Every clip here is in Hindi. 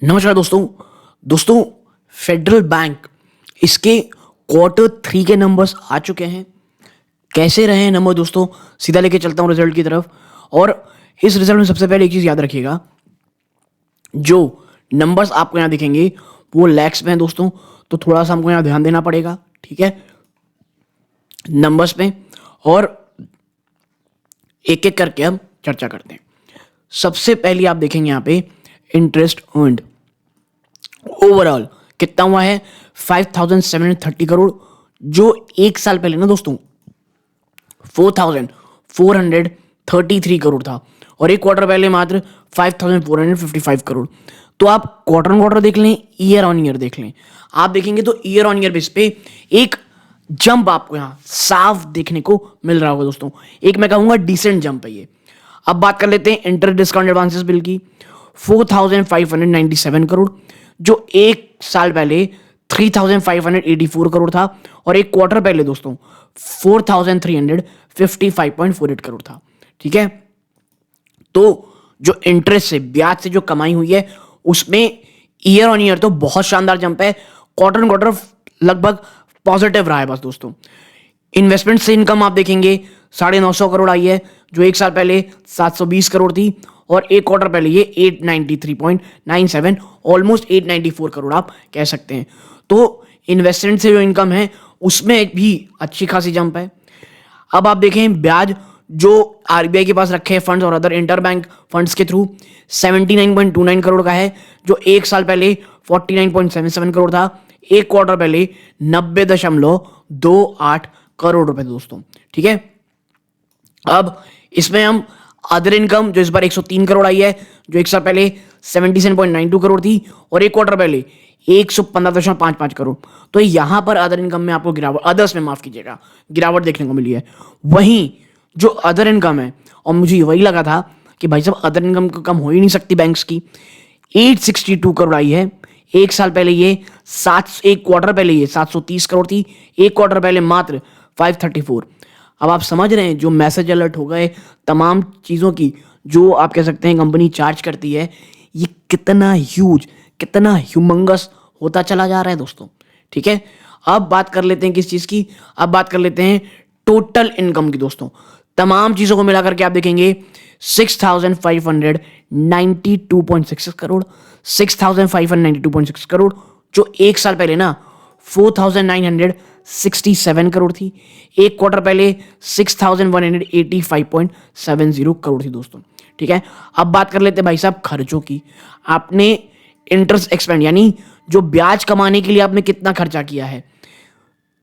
नमस्कार दोस्तों। दोस्तों, फेडरल बैंक इसके क्वार्टर 3 के नंबर्स आ चुके हैं। कैसे रहे हैं नंबर दोस्तों? सीधा लेके चलता हूँ रिजल्ट की तरफ। और इस रिजल्ट में सबसे पहले एक चीज़ याद रखिएगा, जो नंबर्स आपको यहाँ दिखेंगे वो लैक्स में है दोस्तों, तो थोड़ा सा हमको यहाँ ध्यान देना पड़ेगा, ठीक है, नंबर्स पे। और एक एक करके हम चर्चा करते हैं। सबसे पहले आप देखेंगे यहाँ पे इंटरेस्ट अर्नड ओवरऑल कितना हुआ है, 5730 करोड़, जो एक साल पहले ना दोस्तों 4433 करोड़ था, और एक क्वार्टर पहले मात्र 5455 करोड़। तो आप क्वार्टर ऑन क्वार्टर देख लें, ईयर ऑन ईयर देख लें, आप देखेंगे तो ईयर ऑन ईयर बेस पे एक जंप आपको यहां साफ देखने को मिल रहा होगा दोस्तों। एक मैं कहूंगा डिसेंट जंप है ये। अब बात कर लेते हैं इंटर डिस्काउंट एडवांसेस बिल की, 4597 करोड़, जो एक साल पहले 3584 करोड़ था, और एक क्वार्टर पहले दोस्तों 4355.48 करोड़ था, ठीक है। तो जो इंटरेस्ट से, ब्याज से जो कमाई हुई है उसमें ईयर ऑन ईयर तो बहुत शानदार जंप है, क्वार्टर ऑन क्वार्टर लगभग पॉजिटिव रहा है बस दोस्तों। इन्वेस्टमेंट से इनकम आप देखेंगे 950 करोड़ आई है, जो एक साल पहले 720 करोड़ थी, और एक क्वार्टर पहले ये 893.97, ऑलमोस्ट 894 करोड़ आप कह सकते हैं। तो इन्वेस्टमेंट से जो इनकम है उसमें भी अच्छी खासी जंप है। अब आप देखें ब्याज जो आरबीआई के पास रखे हैं फंड्स और अदर इंटर बैंक फंड्स के थ्रू 79.29 करोड़ का है, जो एक साल पहले 49.77 करोड़ था, एक क्वार्टर पहले 90.28 करोड़ रुपए दोस्तों, ठीक है। अब इसमें हम अदर इनकम जो इस बार 103 करोड़ आई है, जो एक साल पहले 77.92 करोड़ थी, और एक क्वार्टर पहले 115.55 करोड़। तो यहां पर अदर इनकम में आपको गिरावट, अदर्स में माफ कीजिएगा, गिरावट देखने को मिली है। वहीं जो अदर इनकम है, और मुझे वही लगा था कि भाई साहब अदर इनकम कम हो ही नहीं सकती बैंक्स की, 862 करोड़ आई है। एक साल पहले ये एक क्वार्टर पहले ये 730 करोड़ थी, एक क्वार्टर पहले मात्र 534। अब आप समझ रहे हैं जो मैसेज अलर्ट हो गए तमाम चीज़ों की, जो आप कह सकते हैं कंपनी चार्ज करती है, ये कितना ह्यूज, कितना ह्यूमंगस होता चला जा रहा है दोस्तों, ठीक है। अब बात कर लेते हैं किस चीज़ की, अब बात कर लेते हैं टोटल इनकम की दोस्तों। तमाम चीज़ों को मिलाकर के आप देखेंगे 6592.66 करोड़, 6592.6 करोड़, जो एक साल पहले ना 4967 करोड़ थी, एक क्वार्टर पहले 6185.70 करोड़ थी दोस्तों, ठीक है। अब बात कर लेते हैं भाई साहब खर्चों की। आपने इंटरेस्ट एक्सपेंड यानी जो ब्याज कमाने के लिए आपने कितना खर्चा किया है,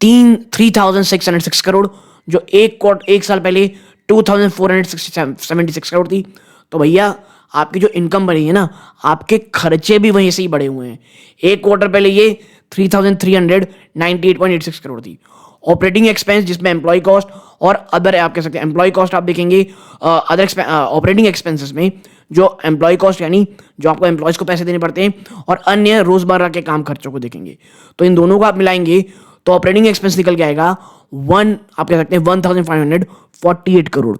3606 करोड़, जो एक साल पहले 2476 करोड़ थी। तो भैया आपकी जो इनकम बढ़ी है ना, आपके खर्चे भी वहीं से ही बढ़े हुए हैं। एक क्वार्टर पहले ये 3398.86 करोड़ थी। ऑपरेटिंग एक्सपेंस जिसमें एम्प्लॉय कॉस्ट और अदर आप कह सकते हैं एम्प्लॉय कॉस्ट आप देखेंगे, अदर ऑपरेटिंग एक्सपेंसेस में जो एम्प्लॉय कॉस्ट यानी जो आपको एम्प्लॉयज को पैसे देने पड़ते हैं, और अन्य रोजमर्रा के काम खर्चों को देखेंगे, तो इन दोनों को आप मिलाएंगे तो ऑपरेटिंग एक्सपेंस निकल के आएगा आप कह सकते हैं 1548 करोड़,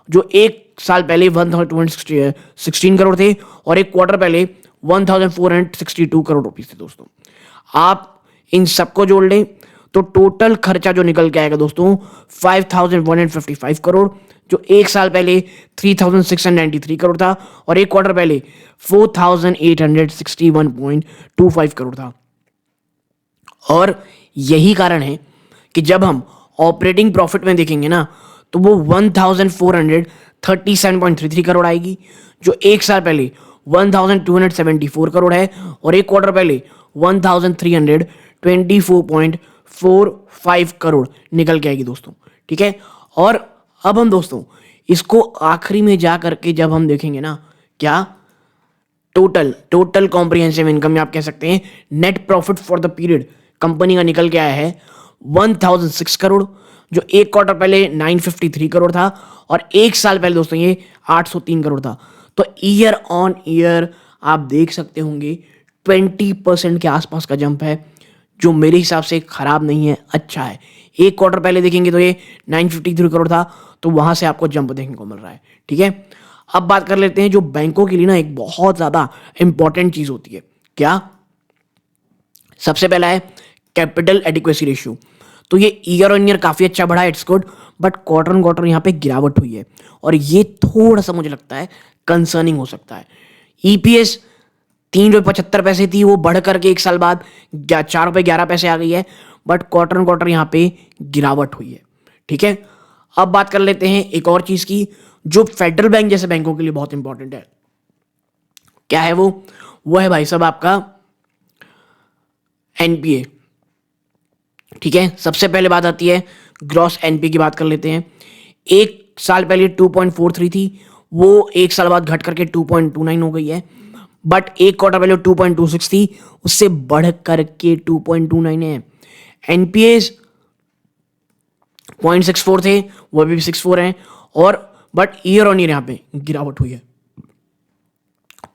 जो एक साल पहले 1216 करोड़ थे, और एक क्वार्टर पहले 1462 करोड़ रुपीस थे दोस्तों। आप इन सबको जोड़ लें तो टोटल खर्चा जो निकल के आएगा दोस्तों 5155 करोड़, जो एक साल पहले 3693 करोड़ था, और एक क्वार्टर पहले 4861.25 करोड़ था। और यही कारण है कि जब हम ऑपरेटिंग प्रॉफिट में देखेंगे ना, तो वो 1437.33 करोड़ आएगी, जो एक साल पहले 1274 करोड़ है, और एक क्वार्टर पहले 1324.45 करोड़ निकल के आएगी दोस्तों, ठीक है। और अब हम दोस्तों इसको आखिरी में जा करके जब हम देखेंगे ना, क्या टोटल कॉम्प्रिहेंसिव इनकम आप कह सकते हैं net profit for the period company का निकल के आया है 1006 करोड़, जो एक क्वार्टर पहले 953 करोड़ था, और एक साल पहले दोस्तों ये 803 करोड़ था। तो ईयर ऑन ईयर आप देख सकते होंगे 20% के आसपास का जंप है, जो मेरे हिसाब से खराब नहीं है, अच्छा है। एक क्वार्टर पहले देखेंगे तो ये 953 करोड़ था, तो वहां से आपको जंप देखने को मिल रहा है, ठीक है। अब बात कर लेते हैं जो बैंकों के लिए ना एक बहुत ज्यादा इंपॉर्टेंट चीज होती है, क्या? सबसे पहला है कैपिटल एडिक्वेसी रेशियो। तो ये ईयर ऑन ईयर काफी अच्छा बढ़ा है, it's good, but quarter on quarter यहाँ पे गिरावट हुई है और ये थोड़ा सा मुझे लगता है कंसर्निंग हो सकता है। ईपीएस 3.75 रुपए थी, वो बढ़ करके एक साल बाद 4.11 रुपए आ गई है, बट क्वार्टर ऑन क्वार्टर यहाँ पे गिरावट हुई है। ठीक है, अब बात कर लेते हैं एक और चीज की जो फेडरल बैंक जैसे बैंकों के लिए बहुत इंपॉर्टेंट है। क्या है वो है भाई साहब आपका एनपीए। ठीक है, सबसे पहले बात आती है ग्रॉस एनपीए की, बात कर लेते हैं। एक साल पहले 2.43 थी, वो एक साल बाद घट करके 2.29 हो गई है, बट एक क्वार्टर पहले 2.26 थी, उससे बढ़ करके 2.29 है। एनपीए 0.64 थे, वो अभी भी 64 हैं, और बट ईयर ऑन ईयर यहां पे गिरावट हुई है,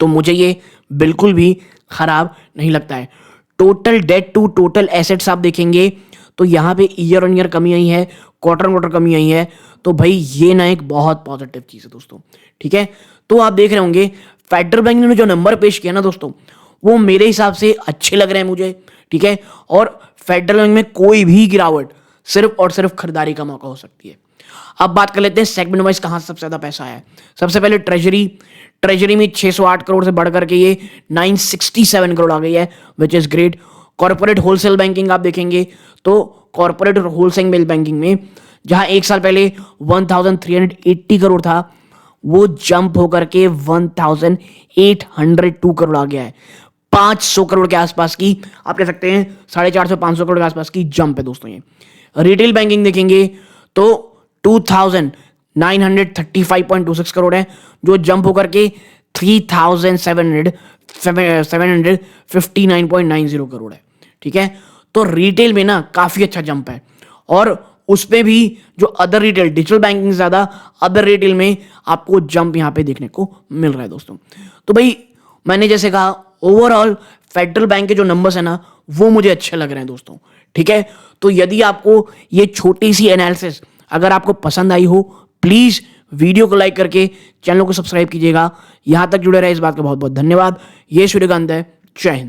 तो मुझे ये बिल्कुल भी खराब नहीं लगता है। Total debt to total assets आप देखेंगे तो यहां पे ईयर ऑन ईयर कमी आई है, क्वार्टर ऑन क्वार्टर कमी आई है, तो भाई ये ना एक बहुत पॉजिटिव चीज है दोस्तों। ठीक है, तो आप देख रहे होंगे फेडरल बैंक ने जो नंबर पेश किया ना दोस्तों, वो मेरे हिसाब से अच्छे लग रहे हैं मुझे। ठीक है, और फेडरल बैंक में कोई भी गिरावट सिर्फ और सिर्फ खरीदारी का मौका हो सकती है। अब बात कर लेते हैं सेगमेंट वाइज कहां से सबसे ज्यादा पैसा आया है। सबसे पहले ट्रेजरी में 608 करोड़ से बढ़ करके ये 967 करोड़ आ गई है, which is great. Corporate wholesale banking आप देखेंगे तो कॉर्पोरेट और होलसेल बैंकिंग में जहां एक साल पहले 1380 करोड़ था, वो जंप होकर के 1802 करोड़ आ गया है। 500 करोड़ के आसपास की, आप कह सकते हैं 450-500 करोड़ के आसपास की जंप है दोस्तों ये। रिटेल बैंकिंग देखेंगे तो 2935.26 करोड़ है, जो जंप होकर के 3759.90 करोड़ है। ठीक है, तो रिटेल में ना काफी अच्छा जंप है, और उसमें भी जो अदर रिटेल, डिजिटल बैंकिंग ज्यादा, अदर रिटेल में आपको जंप यहां पे देखने को मिल रहा है दोस्तों। तो भाई मैंने जैसे कहा, ओवरऑल फेडरल बैंक के जो नंबर्स है ना, वो मुझे अच्छे लग रहे हैं दोस्तों। ठीक है, तो यदि आपको ये छोटी सी एनालिसिस अगर आपको पसंद आई हो, प्लीज वीडियो को लाइक करके चैनल को सब्सक्राइब कीजिएगा। यहां तक जुड़े रहे, इस बात का बहुत बहुत धन्यवाद। ये सूर्यकांत है, जय हिंद।